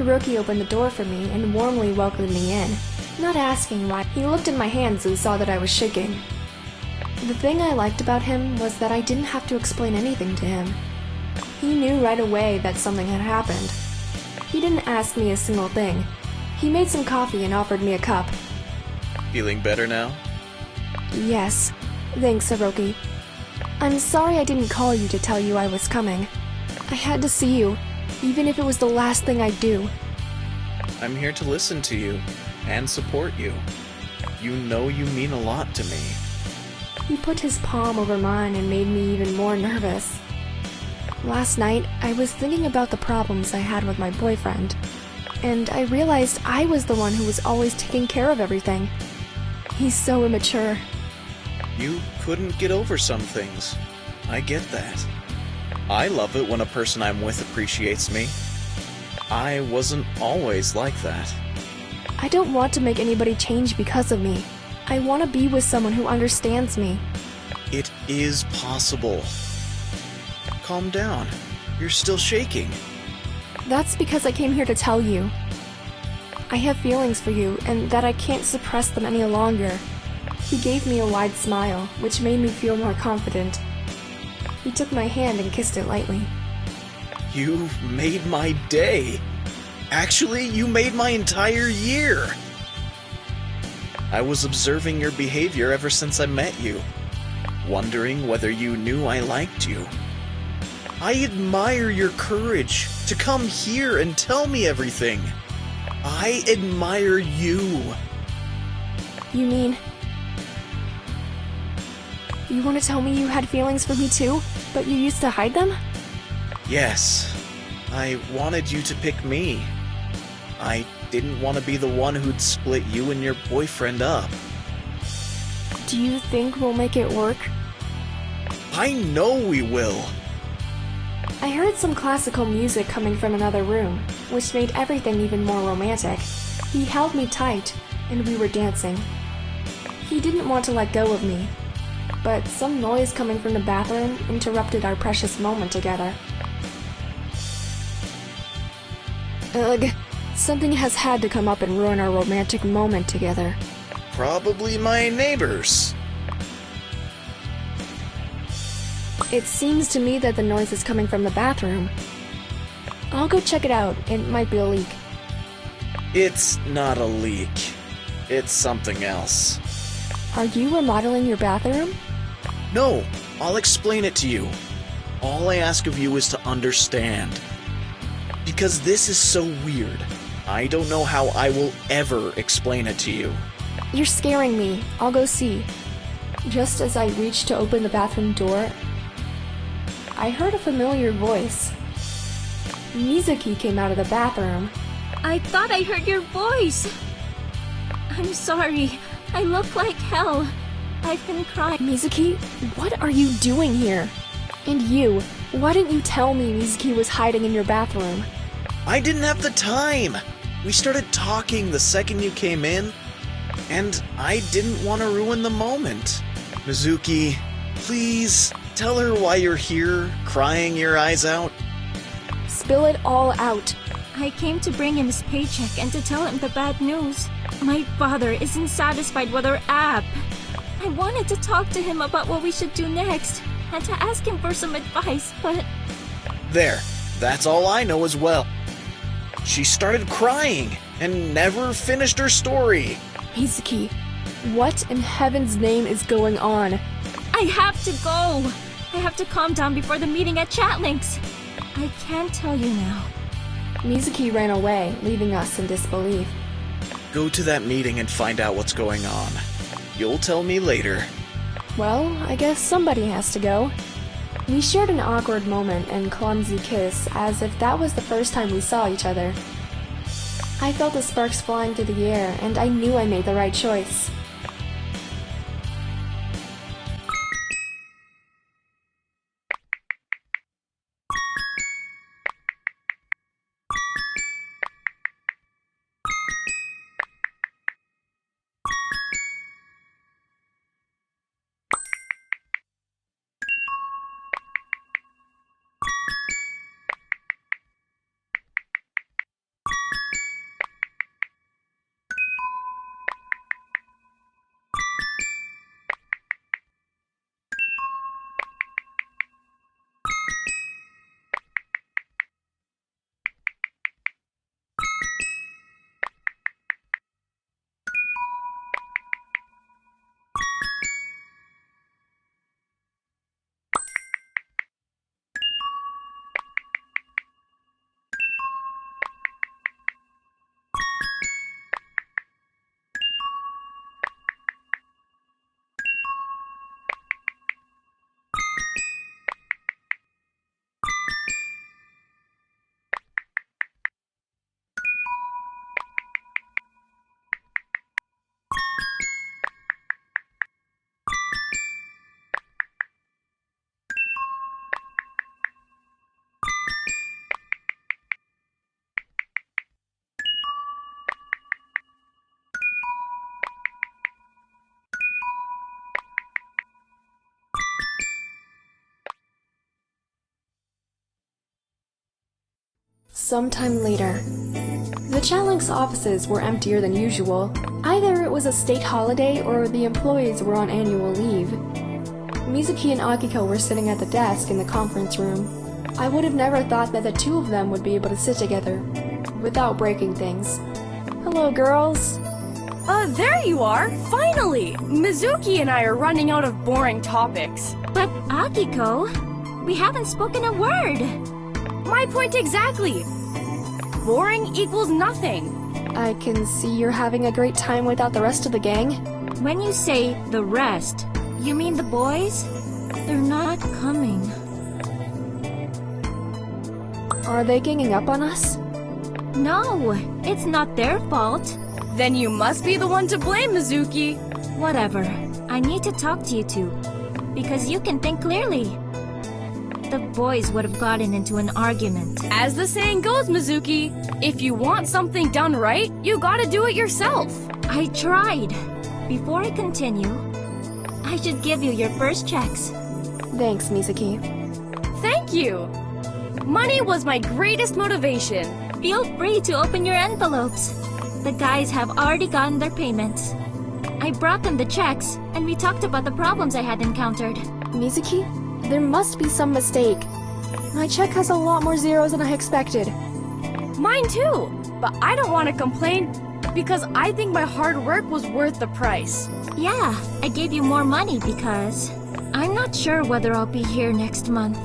Hiroki opened the door for me and warmly welcomed me in. Not asking why, he looked at my hands and saw that I was shaking. The thing I liked about him was that I didn't have to explain anything to him. He knew right away that something had happened. He didn't ask me a single thing. He made some coffee and offered me a cup. Feeling better now? Yes. Thanks, Hiroki. I'm sorry I didn't call you to tell you I was coming. I had to see you, even if it was the last thing I'd do. I'm here to listen to you and support you. You know you mean a lot to me. He put his palm over mine and made me even more nervous. Last night, I was thinking about the problems I had with my boyfriend, and I realized I was the one who was always taking care of everything. He's so immature. You couldn't get over some things. I get that. I love it when a person I'm with appreciates me. I wasn't always like that. I don't want to make anybody change because of me. I want to be with someone who understands me. It is possible. Calm down. You're still shaking. That's because I came here to tell you. I have feelings for you, and that I can't suppress them any longer. He gave me a wide smile, which made me feel more confident. He took my hand and kissed it lightly. You made my day. Actually, you made my entire year. I was observing your behavior ever since I met you, wondering whether you knew I liked you. I admire your courage to come here and tell me everything. I admire you. You mean... You want to tell me you had feelings for me too, but you used to hide them? Yes. I wanted you to pick me. I didn't want to be the one who'd split you and your boyfriend up. Do you think we'll make it work? I know we will. I heard some classical music coming from another room, which made everything even more romantic. He held me tight, and we were dancing. He didn't want to let go of me, but some noise coming from the bathroom interrupted our precious moment together. Ugh, something has had to come up and ruin our romantic moment together. Probably my neighbors. It seems to me that the noise is coming from the bathroom. I'll go check it out. It might be a leak. It's not a leak. It's something else. Are you remodeling your bathroom? No, I'll explain it to you. All I ask of you is to understand. Because this is so weird. I don't know how I will ever explain it to you. You're scaring me. I'll go see. Just as I reached to open the bathroom door, I heard a familiar voice. Mizuki came out of the bathroom. I thought I heard your voice. I'm sorry. I look like hell. I've been crying. Mizuki, what are you doing here? And you, why didn't you tell me Mizuki was hiding in your bathroom? I didn't have the time. We started talking the second you came in, and I didn't want to ruin the moment. Mizuki, please tell her why you're here, crying your eyes out. Spill it all out. I came to bring him his paycheck and to tell him the bad news. My father isn't satisfied with our app. I wanted to talk to him about what we should do next, and to ask him for some advice, but... There, that's all I know as well. She started crying and never finished her story. Mizuki, what in heaven's name is going on? I have to go! I have to calm down before the meeting at ChatLinx. I can't tell you now. Mizuki ran away, leaving us in disbelief. Go to that meeting and find out what's going on. You'll tell me later. Well, I guess somebody has to go. We shared an awkward moment and clumsy kiss, as if that was the first time we saw each other. I felt the sparks flying through the air, and I knew I made the right choice. Sometime later. The ChatLinx offices were emptier than usual. Either it was a state holiday or the employees were on annual leave. Mizuki and Akiko were sitting at the desk in the conference room. I would have never thought that the two of them would be able to sit together without breaking things. Hello, girls. There you are! Finally! Mizuki and I are running out of boring topics. But Akiko, we haven't spoken a word. My point exactly! Boring equals nothing. I can see you're having a great time without the rest of the gang. When you say the rest, you mean the boys? They're not coming. Are they ganging up on us? No, it's not their fault. Then you must be the one to blame, Mizuki. Whatever. I need to talk to you two. Because you can think clearly. The boys would have gotten into an argument. As the saying goes, Mizuki, if you want something done right, you gotta do it yourself. I tried. Before I continue, I should give you your first checks. Thanks, Mizuki. Thank you. Money was my greatest motivation. Feel free to open your envelopes. The guys have already gotten their payments. I brought them the checks, and we talked about the problems I had encountered. Mizuki, there must be some mistake. My check has a lot more zeros than I expected. Mine too, but I don't want to complain because I think my hard work was worth the price. Yeah, I gave you more money because I'm not sure whether I'll be here next month.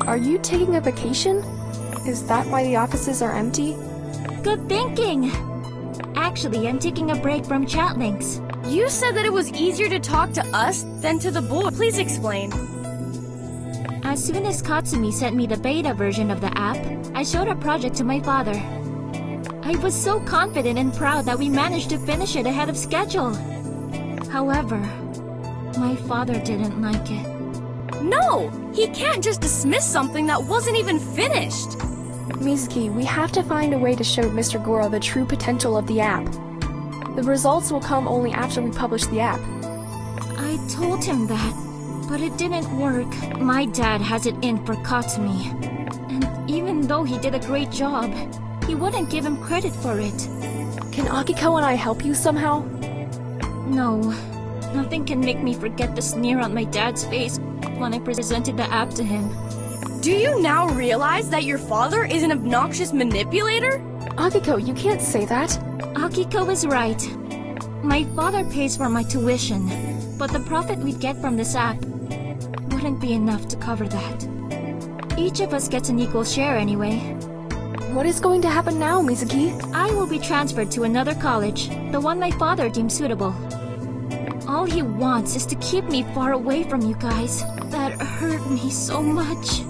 Are you taking a vacation? Is that why the offices are empty? Good thinking! Actually, I'm taking a break from ChatLinx. You said that it was easier to talk to us than to the boy. Please explain. As soon as Katsumi sent me the beta version of the app, I showed a project to my father. I was so confident and proud that we managed to finish it ahead of schedule. However, my father didn't like it. No! He can't just dismiss something that wasn't even finished! Mizuki, we have to find a way to show Mr. Goro the true potential of the app. The results will come only after we publish the app. I told him that, but it didn't work. My dad has it in for Katsumi. And even though he did a great job, he wouldn't give him credit for it. Can Akiko and I help you somehow? No, nothing can make me forget the sneer on my dad's face when I presented the app to him. Do you now realize that your father is an obnoxious manipulator? Akiko, you can't say that. Akiko is right. My father pays for my tuition, but the profit we'd get from this app wouldn't be enough to cover that. Each of us gets an equal share anyway. What is going to happen now, Mizuki? I will be transferred to another college, the one my father deems suitable. All he wants is to keep me far away from you guys. That hurt me so much.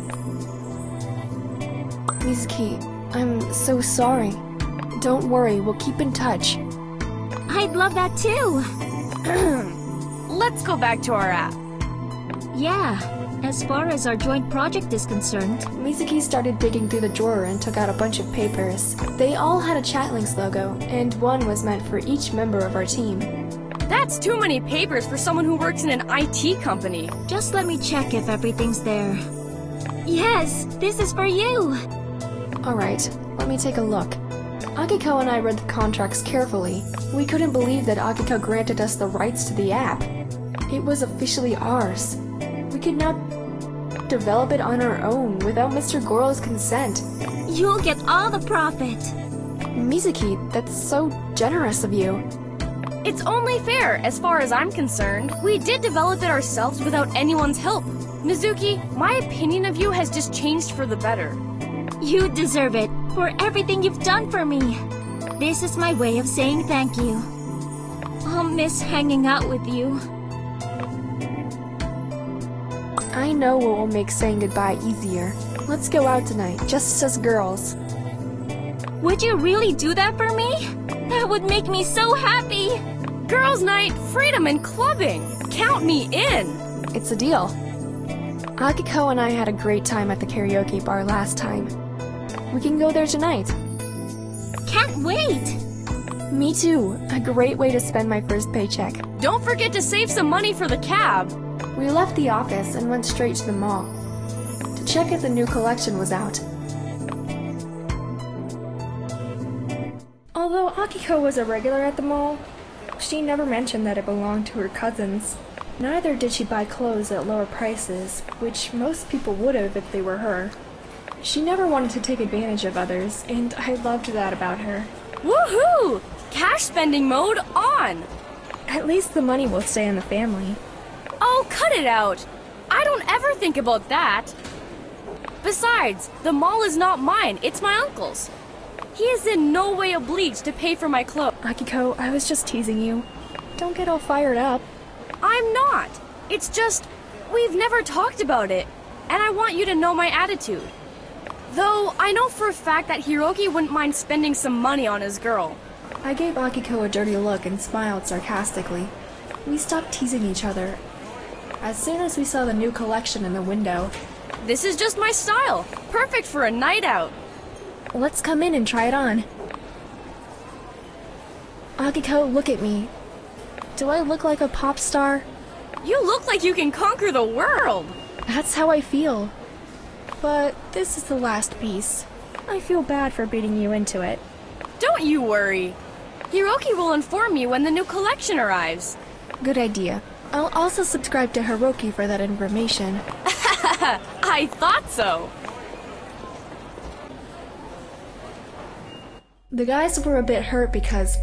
Mizuki, I'm so sorry. Don't worry, we'll keep in touch. I'd love that too. Let's go back to our app. Yeah, as far as our joint project is concerned. Mizuki started digging through the drawer and took out a bunch of papers. They all had a ChatLinx logo, and one was meant for each member of our team. That's too many papers for someone who works in an IT company. Just let me check if everything's there. Yes, this is for you. Alright, let me take a look. Akiko and I read the contracts carefully. We couldn't believe that Akiko granted us the rights to the app. It was officially ours. We could not develop it on our own without Mr. Goro's consent. You'll get all the profit. Mizuki, that's so generous of you. It's only fair, as far as I'm concerned. We did develop it ourselves without anyone's help. Mizuki, my opinion of you has just changed for the better. You deserve it for everything you've done for me. This is my way of saying thank you. I'll miss hanging out with you. I know what will make saying goodbye easier. Let's go out tonight, just as girls. Would you really do that for me? That would make me so happy. Girls' night, freedom, and clubbing. Count me in. It's a deal. Akiko and I had a great time at the karaoke bar last time. We can go there tonight. Can't wait. Me too. A great way to spend my first paycheck. Don't forget to save some money for the cab. We left the office and went straight to the mall. To check if the new collection was out. Although Akiko was a regular at the mall, she never mentioned that it belonged to her cousins. Neither did she buy clothes at lower prices, which most people would have if they were her. She never wanted to take advantage of others, and I loved that about her. Woohoo! Cash spending mode on! At least the money will stay in the family. Oh, cut it out! I don't ever think about that. Besides, the mall is not mine, it's my uncle's. He is in no way obliged to pay for my clothes. Akiko, I was just teasing you. Don't get all fired up. I'm not. It's just, we've never talked about it, and I want you to know my attitude. Though, I know for a fact that Hiroki wouldn't mind spending some money on his girl. I gave Akiko a dirty look and smiled sarcastically. We stopped teasing each other as soon as we saw the new collection in the window. This is just my style. Perfect for a night out. Let's come in and try it on. Akiko, look at me. Do I look like a pop star? You look like you can conquer the world. That's how I feel. But this is the last piece. I feel bad for beating you into it. Don't you worry. Hiroki will inform you when the new collection arrives. Good idea. I'll also subscribe to Hiroki for that information. I thought so. The guys were a bit hurt because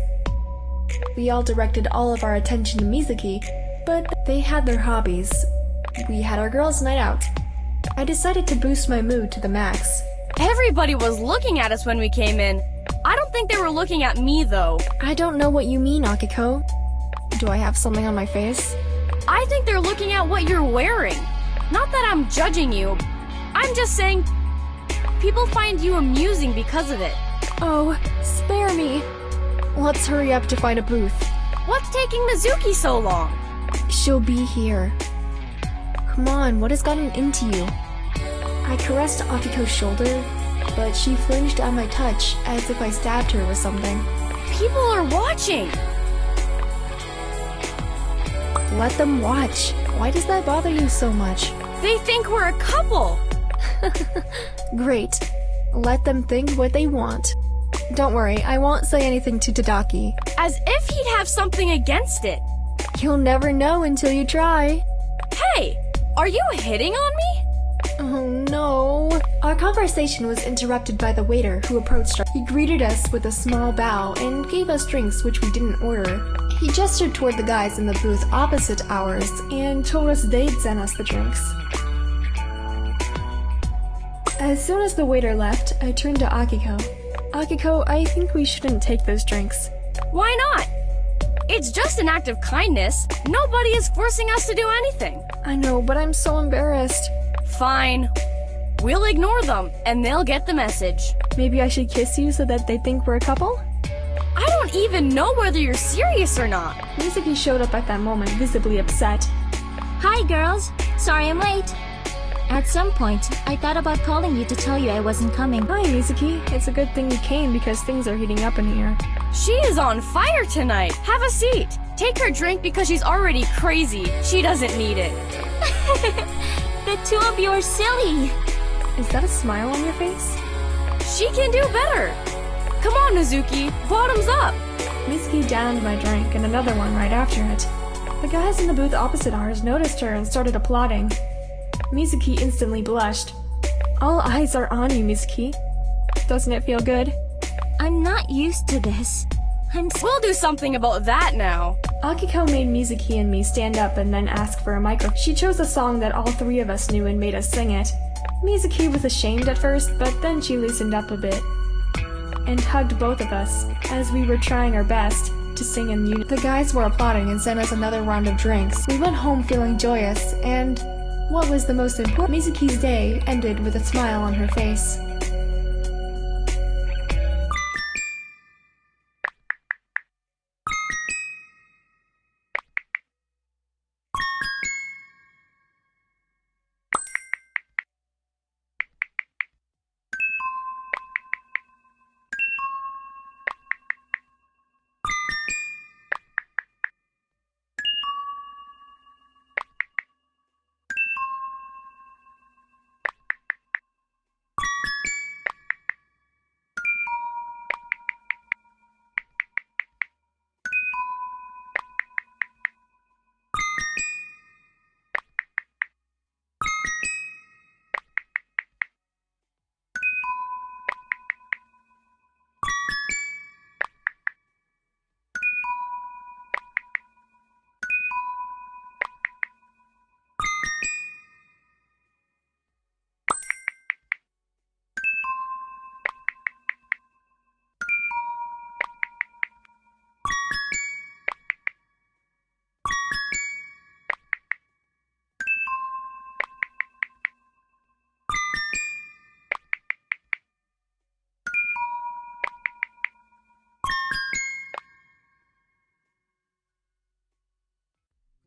we all directed all of our attention to Mizuki, but they had their hobbies. We had our girls' night out. I decided to boost my mood to the max. Everybody was looking at us when we came in. I don't think they were looking at me, though. I don't know what you mean, Akiko. Do I have something on my face? I think they're looking at what you're wearing. Not that I'm judging you. I'm just saying people find you amusing because of it. Oh, spare me. Let's hurry up to find a booth. What's taking Mizuki so long? She'll be here. Come on, what has gotten into you? I caressed Akiko's shoulder, but she flinched at my touch as if I stabbed her with something. People are watching! Let them watch. Why does that bother you so much? They think we're a couple! Great. Let them think what they want. Don't worry, I won't say anything to Tadaki. As if he'd have something against it. You'll never know until you try. Hey! Are you hitting on me? Oh no. Our conversation was interrupted by the waiter who approached us. He greeted us with a small bow and gave us drinks which we didn't order. He gestured toward the guys in the booth opposite ours and told us they'd send us the drinks. As soon as the waiter left, I turned to Akiko. Akiko, I think we shouldn't take those drinks. Why not? It's just an act of kindness. Nobody is forcing us to do anything. I know, but I'm so embarrassed. Fine. We'll ignore them, and they'll get the message. Maybe I should kiss you so that they think we're a couple? I don't even know whether you're serious or not. Mizuki showed up at that moment, visibly upset. Hi, girls. Sorry I'm late. At some point, I thought about calling you to tell you I wasn't coming. Hi, Mizuki. It's a good thing you came because things are heating up in here. She is on fire tonight. Have a seat. Take her drink because she's already crazy. She doesn't need it. The two of you are silly. Is that a smile on your face? She can do better. Come on, Mizuki. Bottoms up. Mizuki downed my drink and another one right after it. The guys in the booth opposite ours noticed her and started applauding. Mizuki instantly blushed. All eyes are on you, Mizuki. Doesn't it feel good? I'm not used to this. We'll do something about that now. Akiko made Mizuki and me stand up and then ask for a microphone. She chose a song that all three of us knew and made us sing it. Mizuki was ashamed at first, but then she loosened up a bit and hugged both of us as we were trying our best to sing in unison. The guys were applauding and sent us another round of drinks. We went home feeling joyous, and what was the most important, Mizuki's day ended with a smile on her face.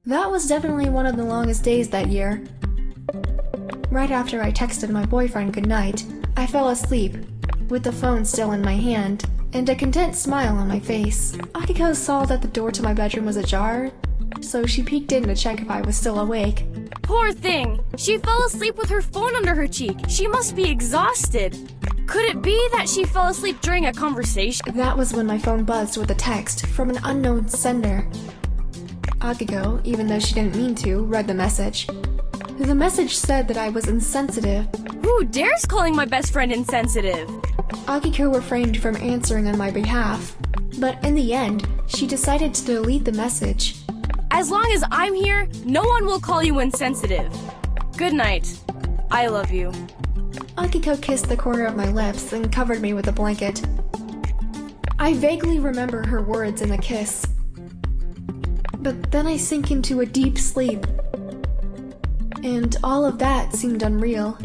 That was definitely one of the longest days that year. Right after I texted my boyfriend goodnight, I fell asleep, with the phone still in my hand, and a content smile on my face. Akiko saw that the door to my bedroom was ajar, so she peeked in to check if I was still awake. Poor thing! She fell asleep with her phone under her cheek. She must be exhausted. Could it be that she fell asleep during a conversation? That was when my phone buzzed with a text from an unknown sender. Akiko, even though she didn't mean to, read the message. The message said that I was insensitive. Who dares calling my best friend insensitive? Akiko refrained from answering on my behalf, but in the end, she decided to delete the message. As long as I'm here, no one will call you insensitive. Good night. I love you. Akiko kissed the corner of my lips and covered me with a blanket. I vaguely remember her words in the kiss. But then I sink into a deep sleep, and all of that seemed unreal.